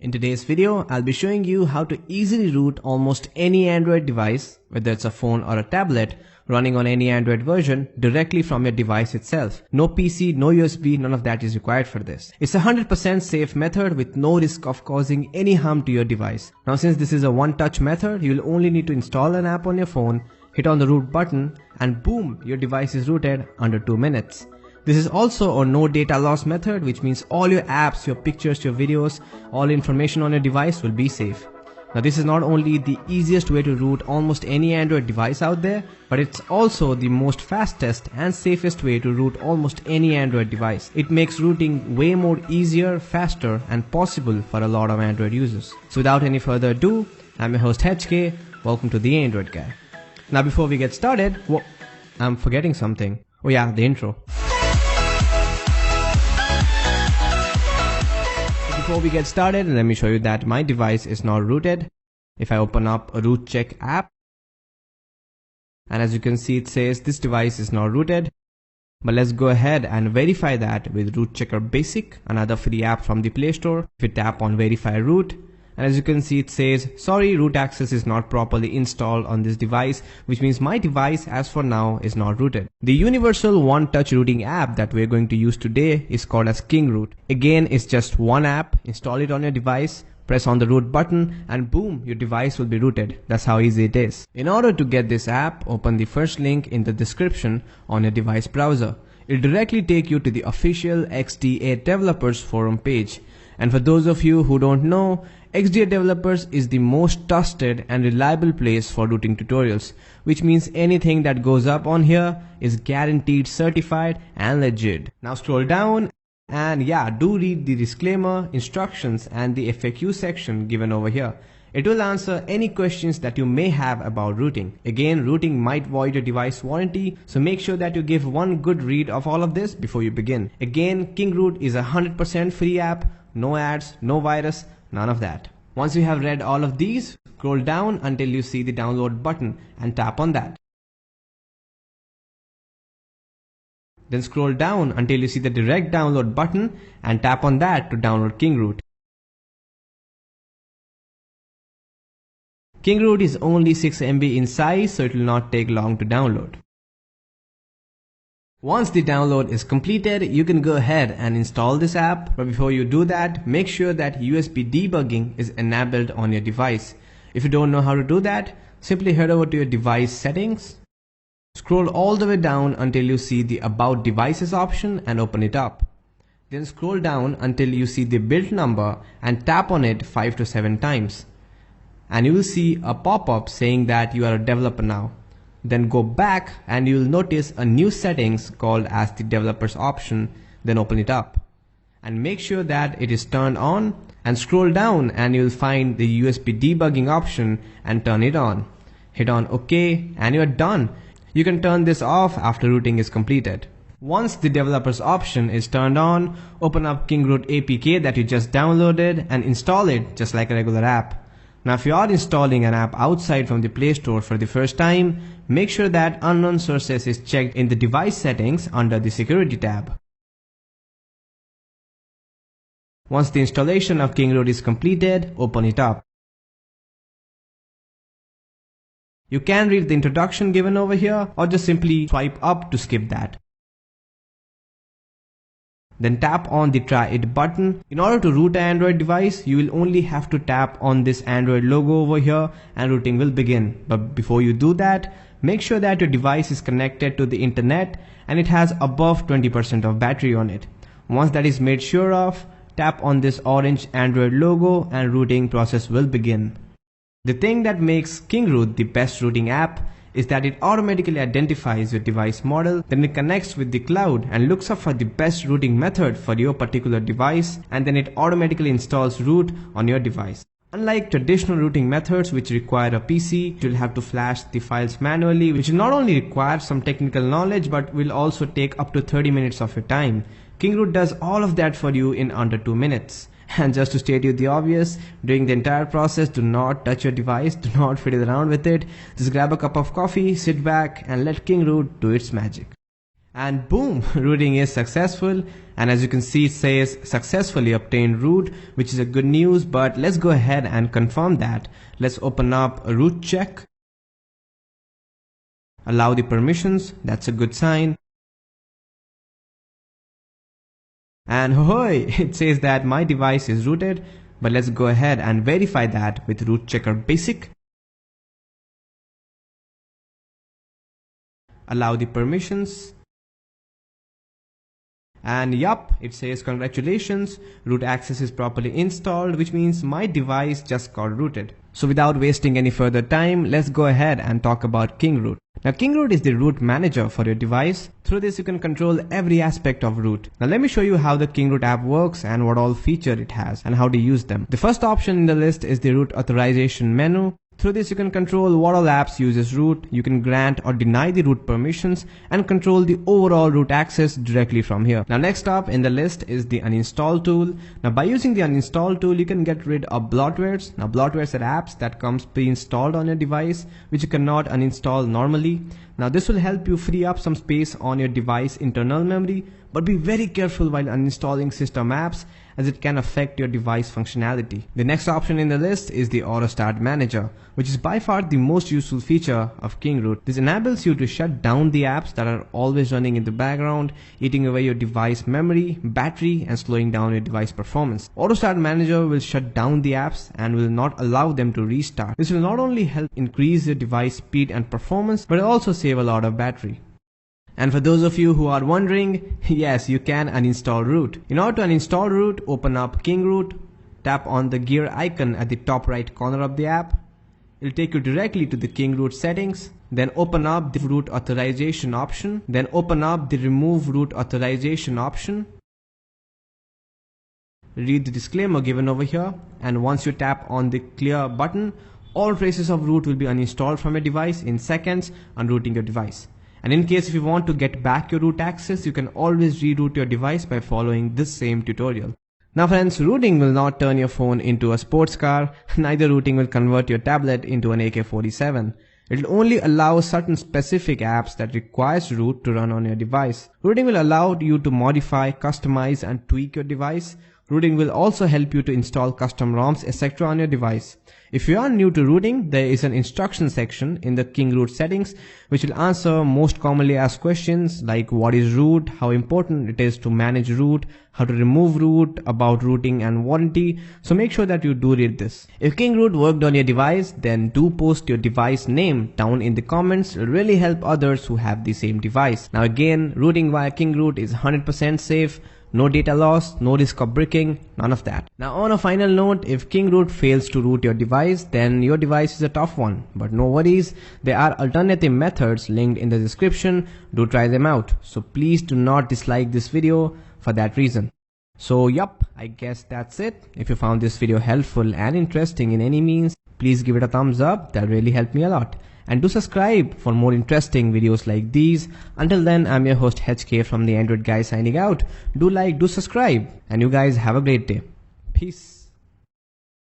In today's video, I'll be showing you how to easily root almost any Android device, whether it's a phone or a tablet, running on any Android version directly from your device itself. No PC, no USB, none of that is required for this. It's a 100% safe method with no risk of causing any harm to your device. Now since this is a one-touch method, you will only need to install an app on your phone, hit on the root button, and boom, your device is rooted under 2 minutes. This is also a no data loss method, which means all your apps, your pictures, your videos, all information on your device will be safe. Now this is not only the easiest way to root almost any Android device out there, but it's also the most fastest and safest way to root almost any Android device. It makes rooting way more easier, faster, and possible for a lot of Android users. So without any further ado, I'm your host HK. Welcome to The Android Guy. Now before we get started, I'm forgetting something. Oh yeah, the intro. Before we get started, let me show you that my device is now rooted. If I open up a root check app, and as you can see it says this device is now rooted. But let's go ahead and verify that with Root Checker Basic, another free app from the Play Store. If you tap on verify root, and as you can see it says sorry, root access is not properly installed on this device, which means my device as for now is not rooted. The universal one-touch rooting app that we're going to use today is called as KingRoot. Again, it's just one app. Install it on your device, press on the root button, and boom, your device will be rooted. That's how easy it is. In order to get this app, open the first link in the description on your device browser. It'll directly take you to the official XDA Developers forum page. And for those of you who don't know, XDA Developers is the most trusted and reliable place for rooting tutorials, which means anything that goes up on here is guaranteed certified and legit. Now scroll down and yeah, do read the disclaimer, instructions and the FAQ section given over here. It will answer any questions that you may have about rooting. Again, rooting might void your device warranty, so make sure that you give one good read of all of this before you begin. Again, KingRoot is a 100% free app, no ads, no virus, none of that. Once you have read all of these, scroll down until you see the download button and tap on that. Then scroll down until you see the direct download button and tap on that to download KingRoot. KingRoot is only 6 MB in size, so it will not take long to download. Once the download is completed, you can go ahead and install this app, but before you do that, make sure that USB debugging is enabled on your device. If you don't know how to do that, simply head over to your device settings, scroll all the way down until you see the About Devices option and open it up. Then scroll down until you see the build number and tap on it 5 to 7 times. And you will see a pop-up saying that you are a developer now. Then go back and you will notice a new settings called as the developers option. Then open it up and make sure that it is turned on, and scroll down and you will find the USB debugging option and turn it on. Hit on OK and you are done. You can turn this off after rooting is completed. Once the developers option is turned on, open up KingRoot APK that you just downloaded and install it just like a regular app. Now if you are installing an app outside from the Play Store for the first time, make sure that unknown sources is checked in the device settings under the security tab. Once the installation of KingRoot is completed, open it up. You can read the introduction given over here or just simply swipe up to skip that. Then tap on the Try It button. In order to root an Android device, you will only have to tap on this Android logo over here and rooting will begin. But before you do that, make sure that your device is connected to the internet and it has above 20% of battery on it. Once that is made sure of, tap on this orange Android logo and rooting process will begin. The thing that makes KingRoot the best rooting app is that it automatically identifies your device model, then it connects with the cloud and looks up for the best rooting method for your particular device, and then it automatically installs root on your device. Unlike traditional rooting methods which require a PC, you'll have to flash the files manually, which will not only require some technical knowledge but will also take up to 30 minutes of your time. KingRoot does all of that for you in under 2 minutes. And just to state you the obvious, during the entire process, do not touch your device, do not fiddle around with it. Just grab a cup of coffee, sit back and let KingRoot do its magic. And boom, rooting is successful. And as you can see, it says successfully obtained root, which is a good news, but let's go ahead and confirm that. Let's open up a root check. Allow the permissions, that's a good sign. And hoy, it says that my device is rooted, but let's go ahead and verify that with root checker basic. Allow the permissions. And yup, it says congratulations, root access is properly installed, which means my device just got rooted. So without wasting any further time, let's go ahead and talk about KingRoot. Now KingRoot is the root manager for your device. Through this you can control every aspect of root. Now let me show you how the KingRoot app works and what all feature it has and how to use them. The first option in the list is the root authorization menu. Through this you can control what all apps uses root, you can grant or deny the root permissions and control the overall root access directly from here. Now next up in the list is the uninstall tool. Now by using the uninstall tool you can get rid of bloatwares. Now bloatwares are apps that comes pre-installed on your device which you cannot uninstall normally. Now this will help you free up some space on your device internal memory, but be very careful while uninstalling system apps as it can affect your device functionality. The next option in the list is the Auto Start Manager, which is by far the most useful feature of KingRoot. This enables you to shut down the apps that are always running in the background, eating away your device memory, battery, and slowing down your device performance. Auto Start Manager will shut down the apps and will not allow them to restart. This will not only help increase your device speed and performance, but also save a lot of battery. And for those of you who are wondering, yes, you can uninstall root. In order to uninstall root, open up KingRoot, tap on the gear icon at the top right corner of the app. It will take you directly to the KingRoot settings. Then open up the root authorization option. Then open up the remove root authorization option. Read the disclaimer given over here. And once you tap on the clear button, all traces of root will be uninstalled from your device in seconds, unrooting your device. And in case if you want to get back your root access, you can always reroute your device by following this same tutorial. Now friends, rooting will not turn your phone into a sports car, neither rooting will convert your tablet into an AK-47. It will only allow certain specific apps that requires root to run on your device. Rooting will allow you to modify, customize and tweak your device. Rooting will also help you to install custom ROMs etc. on your device. If you are new to rooting, there is an instruction section in the KingRoot settings which will answer most commonly asked questions like what is root, how important it is to manage root, how to remove root, about rooting and warranty. So make sure that you do read this. If KingRoot worked on your device, then do post your device name down in the comments. It will really help others who have the same device. Now again, rooting via KingRoot is 100% safe. No data loss, no risk of bricking, none of that. Now on a final note, if KingRoot fails to root your device, then your device is a tough one. But no worries, there are alternative methods linked in the description. Do try them out. So please do not dislike this video for that reason. So yup, I guess that's it. If you found this video helpful and interesting in any means, please give it a thumbs up. That really helped me a lot. And do subscribe for more interesting videos like these. Until then, I'm your host HK from the Android Guy signing out. Do like, do subscribe, and you guys have a great day. Peace.